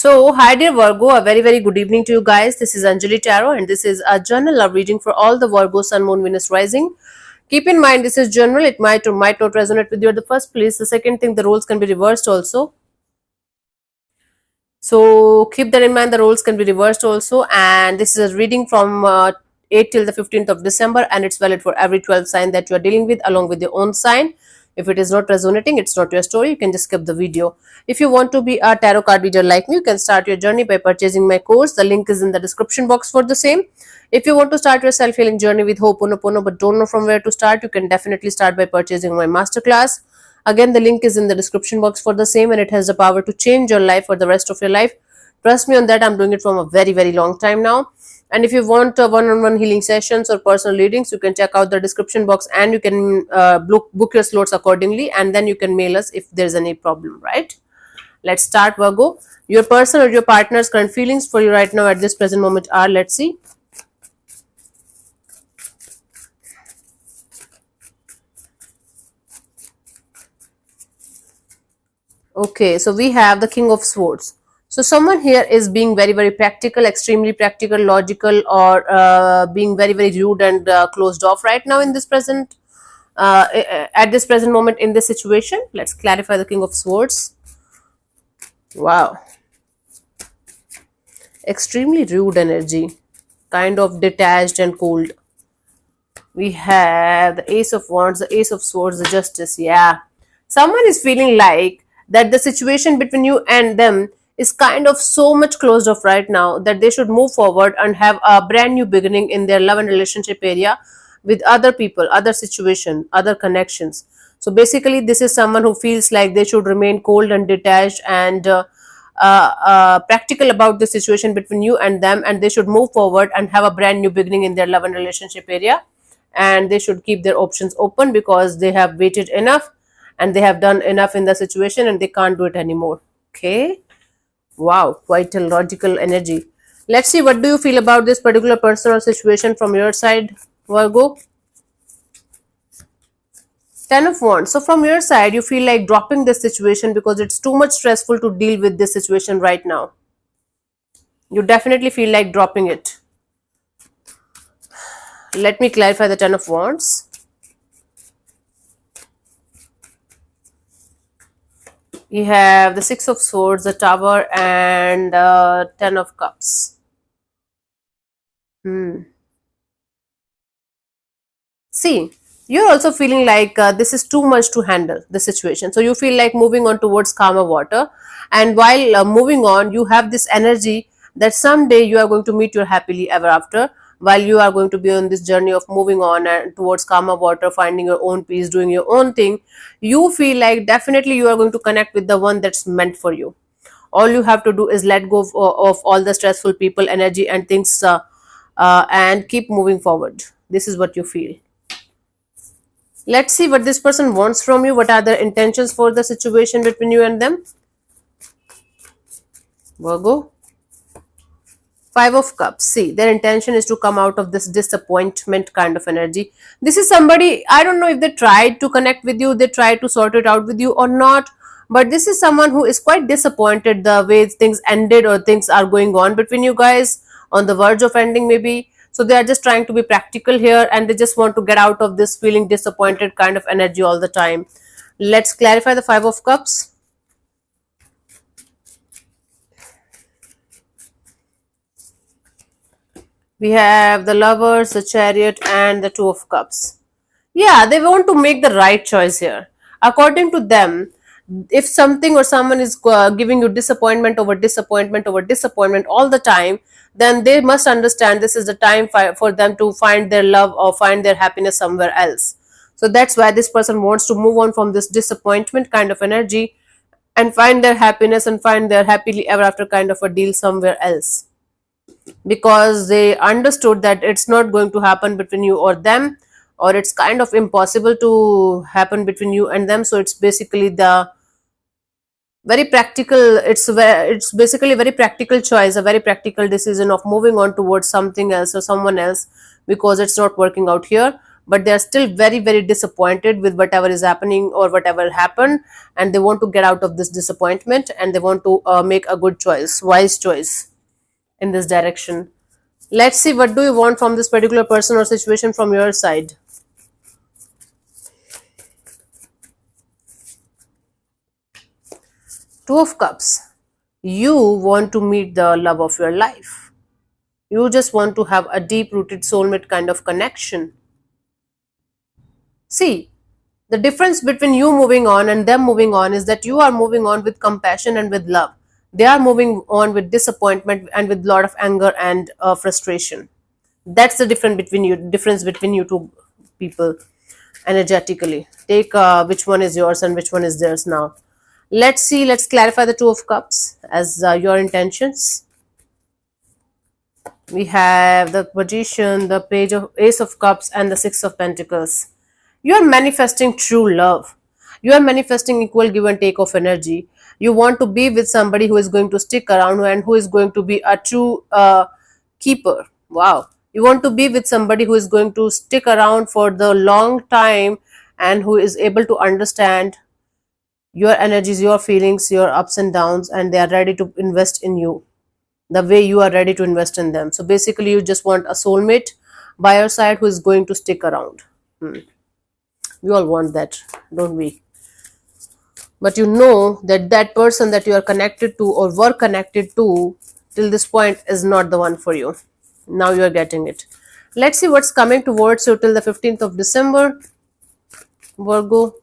Hi dear Virgo, a very good evening to you guys. This is Anjali Tarot, and this is a general love reading for all the Virgo Sun, Moon, Venus rising. Keep in mind this is general; it might or might not resonate with you at the first place. The second thing, the roles can be reversed also. So keep that in mind. The roles can be reversed also, and this is a reading from 8 till the 15th of December, and it's valid for every 12 sign that you are dealing with, along with your own sign. If it is not resonating, it's not your story. You can just skip the video. If you want to be a tarot card reader like me, you can start your journey by purchasing my course. The link is in the description box for the same. If you want to start your self healing journey with Ho'oponopono but don't know from where to start, you can definitely start by purchasing my masterclass. Again, the link is in the description box for the same, and it has the power to change your life for the rest of your life. Trust me on that. I'm doing it from a very long time now. And if you want one-on-one healing sessions or personal readings, you can check out the description box, and you can book your slots accordingly, and then you can mail us if there's any problem, right? Let's start, Virgo. Your person or your partner's current feelings for you right now at this present moment are, let's see. Okay, so we have the King of Swords. So someone here is being very practical, extremely practical, logical, or being very rude and closed off right now in this present, at this present moment in this situation. Let's clarify the King of Swords. Wow, extremely rude energy, kind of detached and cold. We have the Ace of Wands, the Ace of Swords, the Justice. Yeah, someone is feeling like that the situation between you and them is kind of so much closed off right now that they should move forward and have a brand new beginning in their love and relationship area with other people, other situation, other connections. So basically this is someone who feels like they should remain cold and detached and practical about the situation between you and them, and they should move forward and have a brand new beginning in their love and relationship area, and they should keep their options open because they have waited enough and they have done enough in the situation and they can't do it anymore. Okay, wow, quite a logical energy. Let's see, what do you feel about this particular person or situation from your side, Virgo? Ten of Wands. So from your side you feel like dropping this situation because it's too much stressful to deal with this situation right now. You definitely feel like dropping it. Let me clarify the Ten of Wands. We have the Six of Swords, the Tower, and Ten of Cups. See, you're also feeling like this is too much to handle the situation. So you feel like moving on towards calmer water. And while moving on, you have this energy that someday you are going to meet your happily ever after. While you are going to be on this journey of moving on and towards calmer water, finding your own peace, doing your own thing, you feel like definitely you are going to connect with the one that's meant for you. All you have to do is let go of all the stressful people, energy, and things, and keep moving forward. This is what you feel. Let's see what this person wants from you. What are their intentions for the situation between you and them? Virgo. Five of Cups. See, their intention is to come out of this disappointment kind of energy. This is somebody, I don't know if they tried to connect with you, they tried to sort it out with you or not, but this is someone who is quite disappointed the way things ended or things are going on between you guys, on the verge of ending maybe. So they are just trying to be practical here, and they just want to get out of this feeling disappointed kind of energy all the time. Let's clarify the Five of Cups. We have the Lovers, the Chariot, and the Two of Cups. Yeah, they want to make the right choice here. According to them, if something or someone is giving you disappointment over disappointment over disappointment all the time, then they must understand this is the time for them to find their love or find their happiness somewhere else. So that's why this person wants to move on from this disappointment kind of energy and find their happiness and find their happily ever after kind of a deal somewhere else, because they understood that it's not going to happen between you or them, or it's kind of impossible to happen between you and them. So it's basically the very practical, it's basically a very practical choice, a very practical decision of moving on towards something else or someone else, because it's not working out here. but they are still very, very disappointed with whatever is happening or whatever happened, and they want to get out of this disappointment, and they want to make a good choice, wise choice in this direction. Let's see, what do you want from this particular person or situation from your side? Two of Cups. You want to meet the love of your life. You just want to have a deep rooted soulmate kind of connection. See, the difference between you moving on and them moving on is that you are moving on with compassion and with love. They are moving on with disappointment and with a lot of anger and frustration. That's the difference between you two people energetically. Take which one is yours and which one is theirs now. Let's see, let's clarify the Two of Cups as your intentions. We have the Magician, the Page of Ace of Cups, and the Six of Pentacles. You are manifesting true love. You are manifesting equal give and take of energy. You want to be with somebody who is going to stick around and who is going to be a true keeper. Wow. You want to be with somebody who is going to stick around for the long time and who is able to understand your energies, your feelings, your ups and downs, and they are ready to invest in you the way you are ready to invest in them. So basically, you just want a soulmate by your side who is going to stick around. We all want that, don't we? But you know that that person that you are connected to or were connected to till this point is not the one for you. Now you are getting it. Let's see what's coming towards you till the 15th of December. Virgo.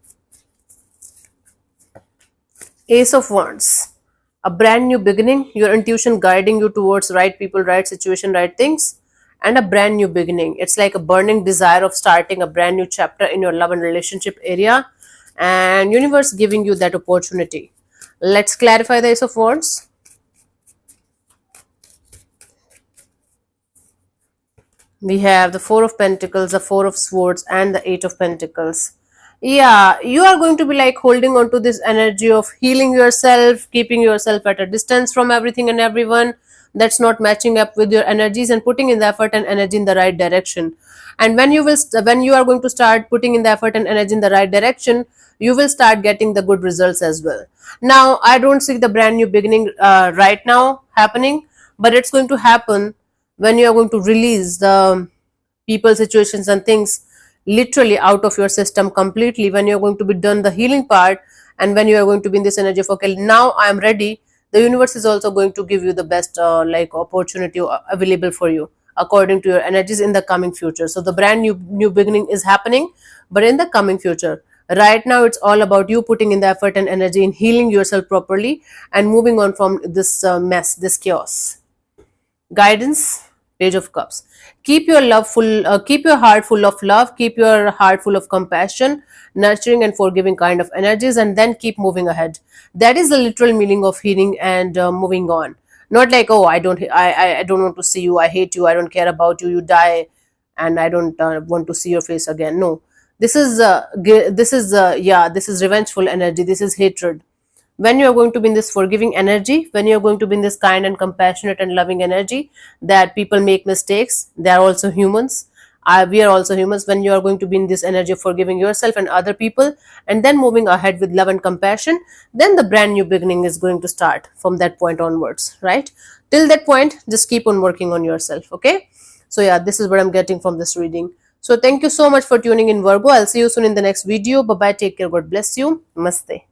Ace of Wands. A brand new beginning. Your intuition guiding you towards right people, right situation, right things. And a brand new beginning. It's like a burning desire of starting a brand new chapter in your love and relationship area. And universe giving you that opportunity. Let's clarify the Ace of Wands. We have the Four of Pentacles, the Four of Swords, and the Eight of Pentacles. Yeah, you are going to be like holding on to this energy of healing yourself, keeping yourself at a distance from everything and everyone that's not matching up with your energies, and putting in the effort and energy in the right direction. And when you are going to start putting in the effort and energy in the right direction, you will start getting the good results as well. Now, I don't see the brand new beginning right now happening, but it's going to happen when you are going to release the people, situations, and things literally out of your system completely, when you're going to be done the healing part, and when you are going to be in this energy of, okay, now I am ready. The universe is also going to give you the best like opportunity available for you according to your energies in the coming future. So the brand new beginning is happening, but in the coming future. Right now, it's all about you putting in the effort and energy in healing yourself properly and moving on from this mess, this chaos. Guidance. Page of Cups. Keep your keep your heart full of love, keep your heart full of compassion, nurturing and forgiving kind of energies, and then keep moving ahead. That is the literal meaning of healing and moving on. Not like, oh, I don't want to see you, I hate you, I don't care about you, you die, and I don't want to see your face again. No, this is revengeful energy. This is hatred. When you are going to be in this forgiving energy, when you are going to be in this kind and compassionate and loving energy, that people make mistakes, they are also humans. We are also humans. When you are going to be in this energy of forgiving yourself and other people, and then moving ahead with love and compassion, then the brand new beginning is going to start from that point onwards, right? Till that point, just keep on working on yourself, okay? So yeah, this is what I'm getting from this reading. So thank you so much for tuning in, Virgo. I'll see you soon in the next video. Bye bye, take care, God bless you, namaste.